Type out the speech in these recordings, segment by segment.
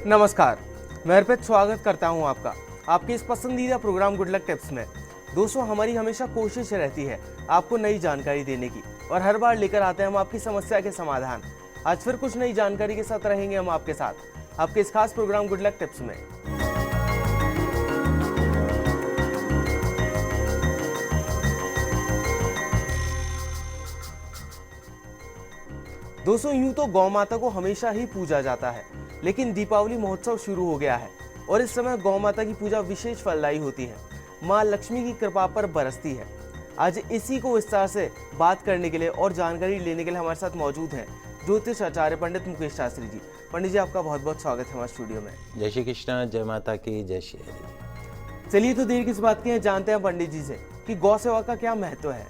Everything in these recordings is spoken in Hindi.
नमस्कार, मैं अर्पित स्वागत करता हूं आपका आपके इस पसंदीदा प्रोग्राम गुड लक टिप्स में। दोस्तों, हमारी हमेशा कोशिश रहती है आपको नई जानकारी देने की और हर बार लेकर आते हैं हम आपकी समस्या के समाधान। आज फिर कुछ नई जानकारी के साथ रहेंगे हम आपके साथ आपके इस खास प्रोग्राम गुड लक टिप्स में। दोस्तों, यूं तो गौ माता को हमेशा ही पूजा जाता है, लेकिन दीपावली महोत्सव शुरू हो गया है और इस समय गौ माता की पूजा विशेष फलदायी होती है, मां लक्ष्मी की कृपा पर बरसती है। आज इसी को विस्तार से बात करने के लिए और जानकारी लेने के लिए हमारे साथ मौजूद हैं ज्योतिष आचार्य पंडित मुकेश शास्त्री जी। पंडित जी, आपका बहुत बहुत स्वागत है हमारे स्टूडियो में। जय श्री कृष्ण, जय माता की, जय श्री हरि। चलिए तो देर किस बात की है, जानते हैं पंडित जी से कि गौ सेवा का क्या महत्व है।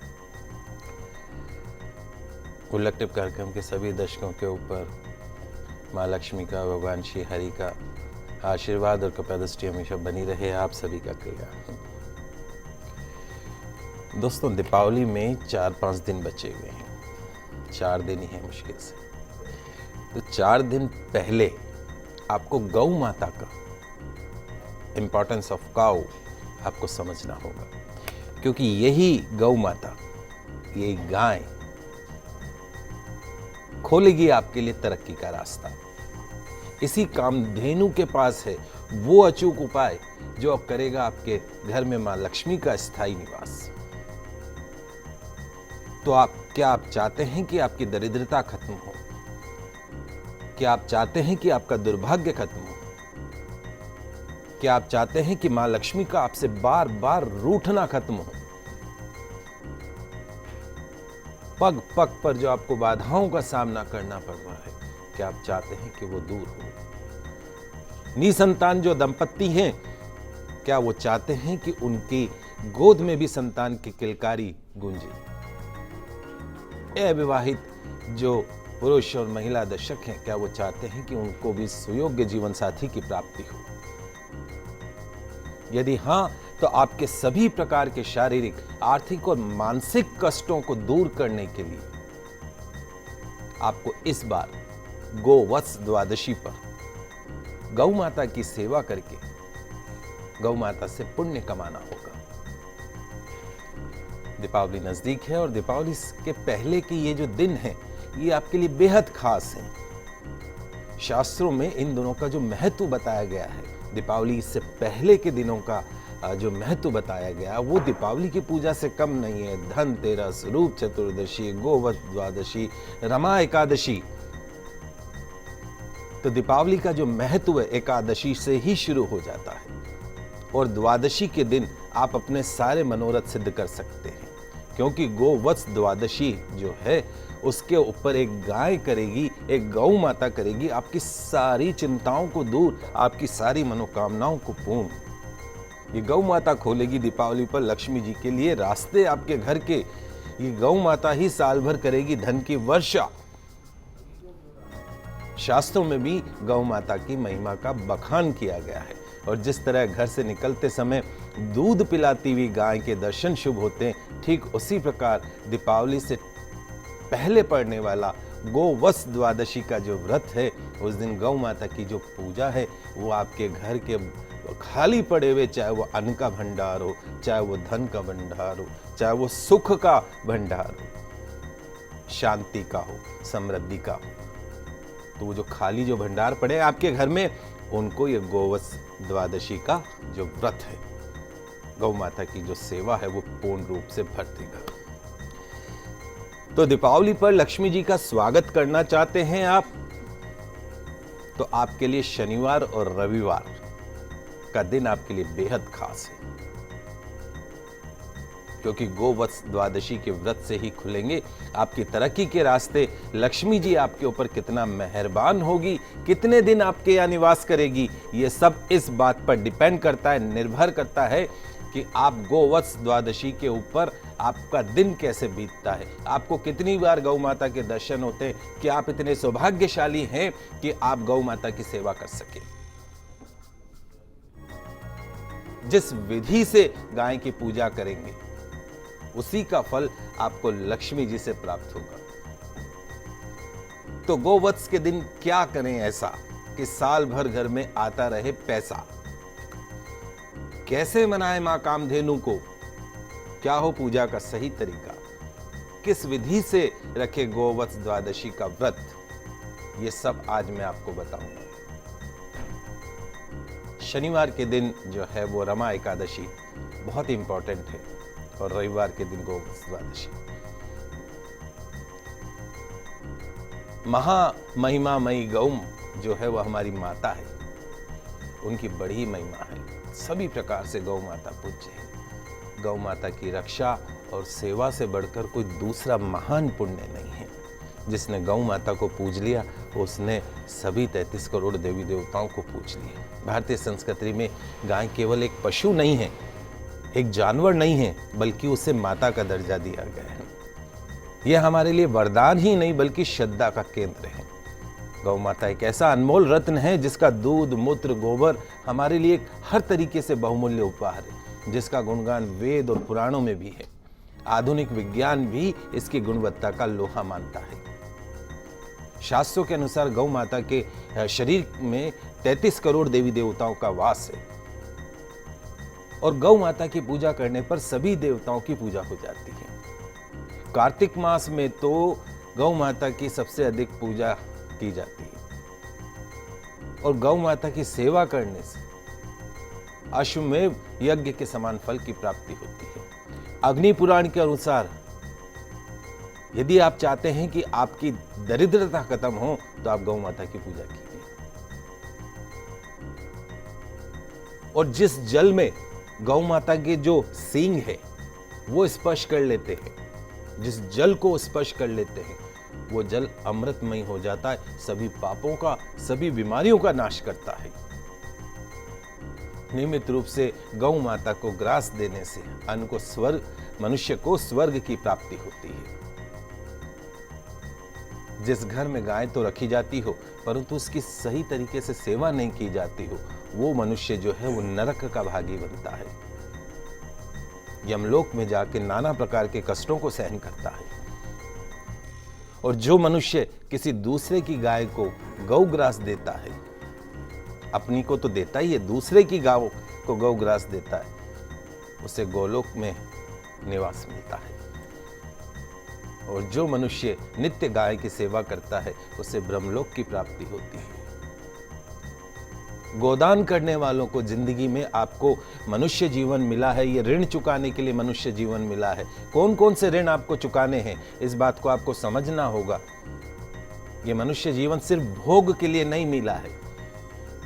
गुड लक टिप कार्यक्रम के सभी दर्शकों के ऊपर माँ लक्ष्मी का, भगवान श्री हरि का आशीर्वाद और कृपा दृष्टि हमेशा बनी रहे। आप सभी का कल्याण। दोस्तों, दीपावली में 4-5 दिन बचे हुए हैं, 4 दिन ही है मुश्किल से। तो 4 दिन पहले आपको गौ माता का इंपॉर्टेंस ऑफ काउ आपको समझना होगा, क्योंकि यही गौ माता, ये गाय खोलेगी आपके लिए तरक्की का रास्ता। इसी कामधेनु के पास है वो अचूक उपाय जो अब करेगा आपके घर में मां लक्ष्मी का स्थायी निवास। तो क्या आप चाहते हैं कि आपकी दरिद्रता खत्म हो? क्या आप चाहते हैं कि आपका दुर्भाग्य खत्म हो? क्या आप चाहते हैं कि मां लक्ष्मी का आपसे बार बार रूठना खत्म हो? पग पग पर जो आपको बाधाओं का सामना करना पड़ रहा है, क्या आप चाहते हैं कि वो दूर हो? निसंतान जो दंपत्ति हैं, क्या वो चाहते हैं कि उनकी गोद में भी संतान की किलकारी गूंजे? अविवाहित जो पुरुष और महिला दर्शक हैं, क्या वो चाहते हैं कि उनको भी सुयोग्य जीवन साथी की प्राप्ति हो? यदि हां, तो आपके सभी प्रकार के शारीरिक, आर्थिक और मानसिक कष्टों को दूर करने के लिए आपको इस बार गोवत्स द्वादशी पर गौ माता की सेवा करके गौ माता से पुण्य कमाना होगा। दीपावली नजदीक है और दीपावली के पहले के ये जो दिन है, ये आपके लिए बेहद खास है। शास्त्रों में इन दिनों का जो महत्व बताया गया है, दीपावली से पहले के दिनों का जो महत्व बताया गया, वो दीपावली की पूजा से कम नहीं है। धनतेरस, रूप चतुर्दशी, गोवत द्वादशी, रमा एकादशी। तो दीपावली का जो महत्व है एकादशी से ही शुरू हो जाता है और द्वादशी के दिन आप अपने सारे मनोरथ सिद्ध कर सकते हैं, क्योंकि गोवत्स द्वादशी जो है उसके ऊपर एक गाय करेगी, एक गौ माता करेगी आपकी सारी चिंताओं को दूर, आपकी सारी मनोकामनाओं को पूर्ण। ये गौ माता खोलेगी दीपावली पर लक्ष्मी जी के लिए रास्ते आपके घर के। ये गौ माता ही साल भर करेगी धन की वर्षा। शास्त्रों में भी गौ माता की महिमा का बखान किया गया है और जिस तरह घर से निकलते समय दूध पिलाती हुई गाय के दर्शन शुभ होते हैं, ठीक उसी प्रकार दीपावली से पहले पड़ने वाला गोवत्स द्वादशी का जो व्रत है, उस दिन गौ माता की जो पूजा है, वो आपके घर के खाली पड़े हुए, चाहे वो अन्न का भंडार हो, चाहे वो धन का भंडार हो, चाहे वो सुख का भंडार हो, शांति का हो, समृद्धि का हो, तो वो जो खाली जो भंडार पड़े आपके घर में, उनको ये गोवत्स द्वादशी का जो व्रत है, गौ माता की जो सेवा है, वो पूर्ण रूप से भर देगा। तो दीपावली पर लक्ष्मी जी का स्वागत करना चाहते हैं आप, तो आपके लिए शनिवार और रविवार का दिन आपके लिए बेहद खास है, क्योंकि गोवत्स द्वादशी के व्रत से ही खुलेंगे आपकी तरक्की के रास्ते। लक्ष्मी जी आपके ऊपर कितना मेहरबान होगी, कितने दिन आपके यहाँ निवास करेगी, ये सब इस बात पर डिपेंड करता है, निर्भर करता है कि आप गोवत्स द्वादशी के ऊपर आपका दिन कैसे बीतता है, आपको कितनी बार गौ माता के दर्शन होते हैं, कि आप इतने सौभाग्यशाली हैं कि आप गौ माता की सेवा कर सके। जिस विधि से गाय की पूजा करेंगे, उसी का फल आपको लक्ष्मी जी से प्राप्त होगा। तो गोवत्स के दिन क्या करें ऐसा कि साल भर घर में आता रहे पैसा। कैसे मनाए मां कामधेनु को, क्या हो पूजा का सही तरीका, किस विधि से रखे गोवत्स द्वादशी का व्रत, ये सब आज मैं आपको बताऊंगा। शनिवार के दिन जो है वो रमा एकादशी बहुत इंपॉर्टेंट है और रविवार के दिन गोवत्स द्वादशी। महा महिमा मई गौ जो है वो हमारी माता है, उनकी बड़ी महिमा है। सभी प्रकार से गौ माता पूज्य है। गौ माता की रक्षा और सेवा से बढ़कर कोई दूसरा महान पुण्य नहीं है। जिसने गौ माता को पूज लिया उसने सभी 33 करोड़ देवी देवताओं को पूज लिया। भारतीय संस्कृति में गाय केवल एक पशु नहीं है, एक जानवर नहीं है, बल्कि उसे माता का दर्जा दिया गया है। यह हमारे लिए वरदान ही नहीं बल्कि श्रद्धा का केंद्र है। गौ माता एक ऐसा अनमोल रत्न है जिसका दूध, मूत्र, गोबर हमारे लिए हर तरीके से बहुमूल्य उपहार है, जिसका गुणगान वेद और पुराणों में भी है। आधुनिक विज्ञान भी इसकी गुणवत्ता का लोहा मानता है। शास्त्रों के अनुसार गौ माता के शरीर में 33 करोड़ देवी देवताओं का वास है और गौ माता की पूजा करने पर सभी देवताओं की पूजा हो जाती है। कार्तिक मास में तो गौ माता की सबसे अधिक पूजा की जाती है और गौ माता की सेवा करने से अश्वमेध यज्ञ के समान फल की प्राप्ति होती है। अग्नि पुराण के अनुसार यदि आप चाहते हैं कि आपकी दरिद्रता खत्म हो तो आप गौ माता की पूजा कीजिए। और जिस जल में गौ माता के जो सींग है वो स्पर्श कर लेते हैं, जिस जल को स्पर्श कर लेते हैं वो जल अमृतमय हो जाता है, सभी पापों का, सभी बीमारियों का नाश करता है। नियमित रूप से गौ माता को ग्रास देने से मनुष्य को स्वर्ग की प्राप्ति होती है। जिस घर में गाय तो रखी जाती हो परंतु उसकी सही तरीके से सेवा नहीं की जाती हो, वो मनुष्य जो है वो नरक का भागी बनता है। यमलोक में जाके नाना प्रकार के कष्टों को सहन करता है। और जो मनुष्य किसी दूसरे की गाय को गौग्रास देता है, अपनी को तो देता ही है, दूसरे की गाय को गौग्रास देता है, उसे गोलोक में निवास मिलता है। और जो मनुष्य नित्य गाय की सेवा करता है उसे ब्रह्मलोक की प्राप्ति होती है। गोदान करने वालों को जिंदगी में आपको मनुष्य जीवन मिला है, ये ऋण चुकाने के लिए मनुष्य जीवन मिला है। कौन कौन से ऋण आपको चुकाने हैं इस बात को आपको समझना होगा। ये मनुष्य जीवन सिर्फ भोग के लिए नहीं मिला है,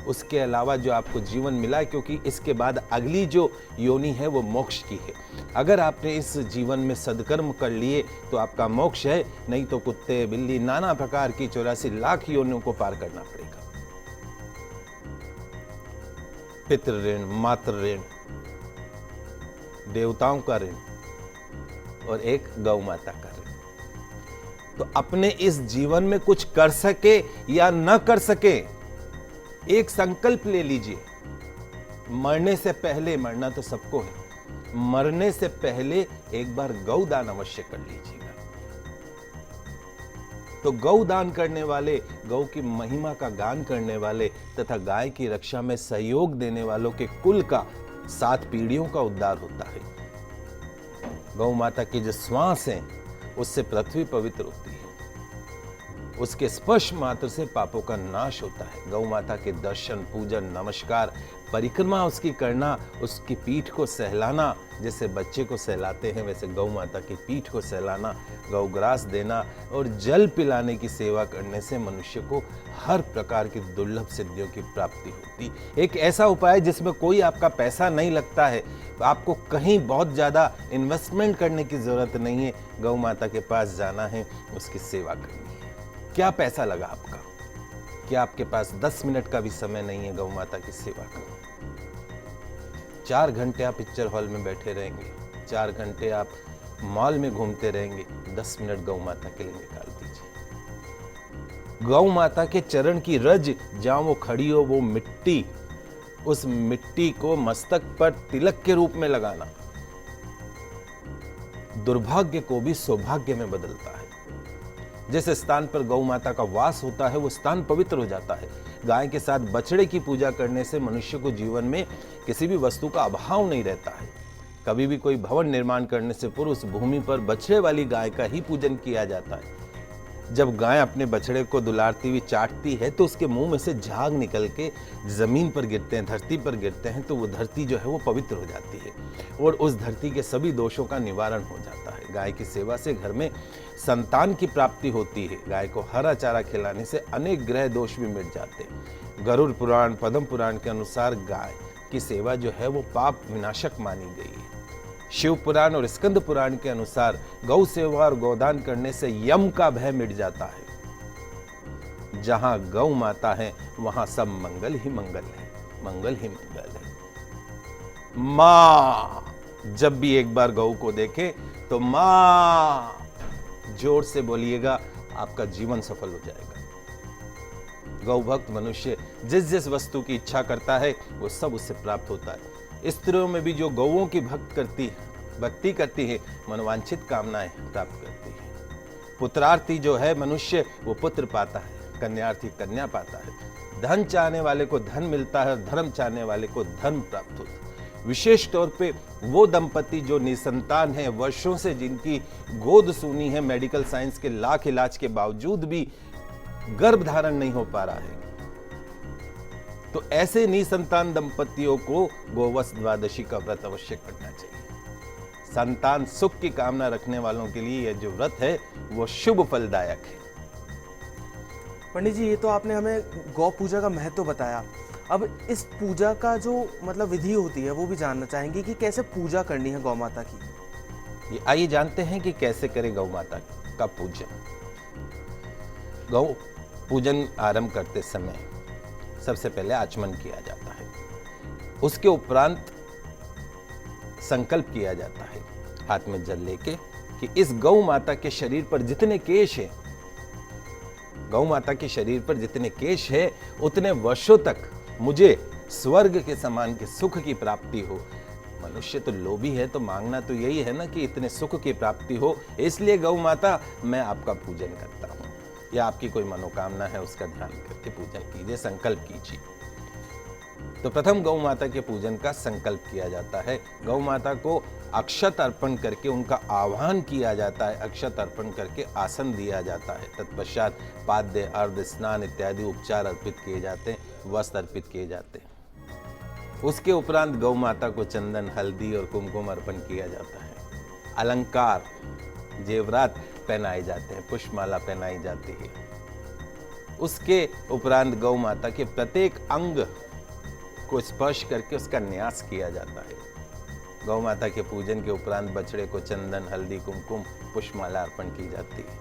उसके अलावा जो आपको जीवन मिला है, क्योंकि इसके बाद अगली जो योनि है वो मोक्ष की है। अगर आपने इस जीवन में सदकर्म कर लिए तो आपका मोक्ष है, नहीं तो कुत्ते, बिल्ली, नाना प्रकार की 84 लाख योनियों को पार करना पड़ेगा। पितृ ऋण, मातृ ऋण, देवताओं का ऋण और एक गौ माता का ऋण। तो अपने इस जीवन में कुछ कर सके या न कर सके, एक संकल्प ले लीजिए। मरने से पहले, मरना तो सबको है, मरने से पहले एक बार गौदान अवश्य कर लीजिएगा। तो गौदान करने वाले, गौ की महिमा का गान करने वाले तथा गाय की रक्षा में सहयोग देने वालों के कुल का 7 पीढ़ियों का उद्धार होता है। गौ माता की जो श्वास है उससे पृथ्वी पवित्र होती है, उसके स्पर्श मात्र से पापों का नाश होता है। गौ माता के दर्शन, पूजन, नमस्कार, परिक्रमा उसकी करना, उसकी पीठ को सहलाना, जैसे बच्चे को सहलाते हैं वैसे गौ माता की पीठ को सहलाना, गौग्रास देना और जल पिलाने की सेवा करने से मनुष्य को हर प्रकार की दुर्लभ सिद्धियों की प्राप्ति होती। एक ऐसा उपाय जिसमें कोई आपका पैसा नहीं लगता है, आपको कहीं बहुत ज़्यादा इन्वेस्टमेंट करने की जरूरत नहीं है। गौ माता के पास जाना है, उसकी सेवा करनी है। क्या पैसा लगा आपका? क्या आपके पास 10 मिनट का भी समय नहीं है गौ माता की सेवा का? 4 घंटे आप पिक्चर हॉल में बैठे रहेंगे, 4 घंटे आप मॉल में घूमते रहेंगे, 10 मिनट गौ माता के लिए निकाल दीजिए। गौ माता के चरण की रज जहां वो खड़ी हो, वो मिट्टी, उस मिट्टी को मस्तक पर तिलक के रूप में लगाना दुर्भाग्य को भी सौभाग्य में बदलता है। जिस स्थान पर गौ माता का वास होता है वो स्थान पवित्र हो जाता है। गाय के साथ बछड़े की पूजा करने से मनुष्य को जीवन में किसी भी वस्तु का अभाव नहीं रहता है। कभी भी कोई भवन निर्माण करने से पूर्व उस भूमि पर बछड़े वाली गाय का ही पूजन किया जाता है। जब गाय अपने बछड़े को दुलारती हुई चाटती है तो उसके मुंह में से झाग निकल के जमीन पर गिरते हैं, धरती पर गिरते हैं, तो वो धरती जो है वो पवित्र हो जाती है और उस धरती के सभी दोषों का निवारण हो जाता है। गाय की सेवा से घर में संतान की प्राप्ति होती है। गाय को हरा चारा खिलाने से अनेक ग्रह दोष भी मिट जाते हैं। गरुड़ पुराण, पद्म पुराण के अनुसार गाय की सेवा जो है वो पाप विनाशक मानी गई है। शिव पुराण और स्कंद पुराण के अनुसार गौ सेवा और गोदान करने से यम का भय मिट जाता है। जहां गौ माता है वहां सब मंगल ही मंगल है, मंगल ही मंगल है। मां, जब भी एक बार गौ को देखे तो मां जोर से बोलिएगा, आपका जीवन सफल हो जाएगा। गौ भक्त मनुष्य जिस जिस वस्तु की इच्छा करता है वो सब उससे प्राप्त होता है। स्त्रियों में भी जो गौओं की भक्ति करती है मनोवांछित कामनाएं प्राप्त करती है। पुत्रार्थी जो है मनुष्य वो पुत्र पाता है, कन्यार्थी कन्या पाता है। धन चाहने वाले को धन मिलता है और धर्म चाहने वाले को धर्म प्राप्त होता है। विशेष तौर पे वो दंपति जो निसंतान है, वर्षों से जिनकी गोद सूनी है, मेडिकल साइंस के लाख इलाज के बावजूद भी गर्भ धारण नहीं हो पा रहा है, तो ऐसे निसंतान दंपतियों को गोवत्स द्वादशी का व्रत अवश्य करना चाहिए। संतान सुख की कामना रखने वालों के लिए यह जो व्रत है वो शुभ फलदायक है। पंडित जी, ये तो आपने हमें गौ पूजा का महत्व बताया। अब इस पूजा का जो मतलब विधि होती है वो भी जानना चाहेंगे कि कैसे पूजा करनी है गौ माता की। ये आइए जानते हैं कि कैसे करें गौ माता का पूजन। गौ पूजन आरंभ करते समय सबसे पहले आचमन किया जाता है। उसके उपरांत संकल्प किया जाता है हाथ में जल लेके कि इस गौ माता के शरीर पर जितने केश हैं, गौ माता के शरीर पर जितने केश है उतने वर्षों तक मुझे स्वर्ग के समान के सुख की प्राप्ति हो। मनुष्य तो लोभी है, तो मांगना तो यही है ना कि इतने सुख की प्राप्ति हो। इसलिए गौ माता मैं आपका पूजन करता हूं, या आपकी कोई मनोकामना है उसका ध्यान करके पूजन कीजिए, संकल्प कीजिए। तो प्रथम गौ माता के पूजन का संकल्प किया जाता है। गौ माता को अक्षत अर्पण करके उनका आह्वान किया जाता है, अक्षत अर्पण करके आसन दिया जाता है। तत्पश्चात पाद्य, अर्ध, स्नान इत्यादि उपचार अर्पित किए जाते हैं, वस्त्र अर्पित किए जाते हैं। उसके उपरांत गौ माता को चंदन, हल्दी और कुमकुम अर्पण किया जाता है। अलंकार, जेवरात पहनाए जाते हैं, पुष्पमाला पहनाई जाती है। उसके उपरांत गौ माता के प्रत्येक अंग को स्पर्श करके उसका न्यास किया जाता है। गौ माता के पूजन के उपरांत बछड़े को चंदन, हल्दी, कुमकुम, पुष्पमाला अर्पण की जाती है।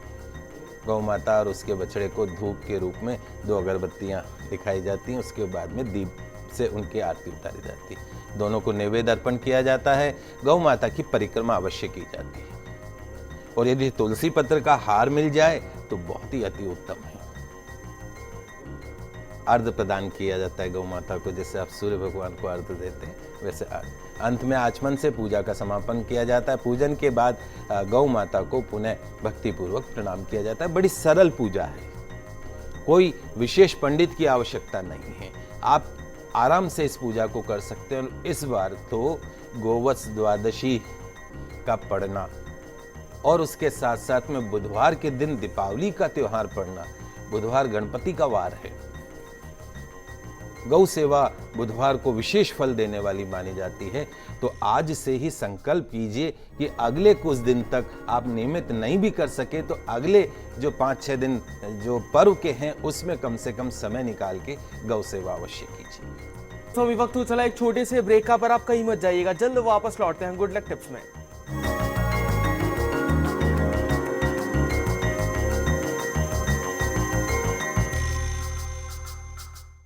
गौ माता और उसके बछड़े को धूप के रूप में 2 अगरबत्तियां दिखाई जाती हैं। उसके बाद में दीप से उनकी आरती उतारी जाती है। दोनों को नैवेद्य अर्पण किया जाता है। गौ माता की परिक्रमा अवश्य की जाती है और यदि तुलसी पत्र का हार मिल जाए तो बहुत ही अति उत्तम है। अर्घ प्रदान किया जाता है गौ माता को, जैसे आप सूर्य भगवान को अर्घ देते हैं वैसे अर्घ। अंत में आचमन से पूजा का समापन किया जाता है। पूजन के बाद गौ माता को पुनः भक्तिपूर्वक प्रणाम किया जाता है। बड़ी सरल पूजा है, कोई विशेष पंडित की आवश्यकता नहीं है। आप आराम से इस पूजा को कर सकते हैं। और इस बार तो गोवत्स द्वादशी का पढ़ना और उसके साथ साथ में बुधवार के दिन दीपावली का त्योहार पढ़ना, बुधवार गणपति का वार है। गौ सेवा बुधवार को विशेष फल देने वाली मानी जाती है। तो आज से ही संकल्प कीजिए कि अगले कुछ दिन तक आप नियमित नहीं भी कर सके तो अगले जो 5-6 दिन जो पर्व के हैं उसमें कम से कम समय निकाल के गौ सेवा अवश्य कीजिए। तो अभी वक्त हो चला एक छोटे से ब्रेक का, पर आप कहीं मत जाइएगा, जल्द वापस लौटते हैं गुड लक टिप्स में।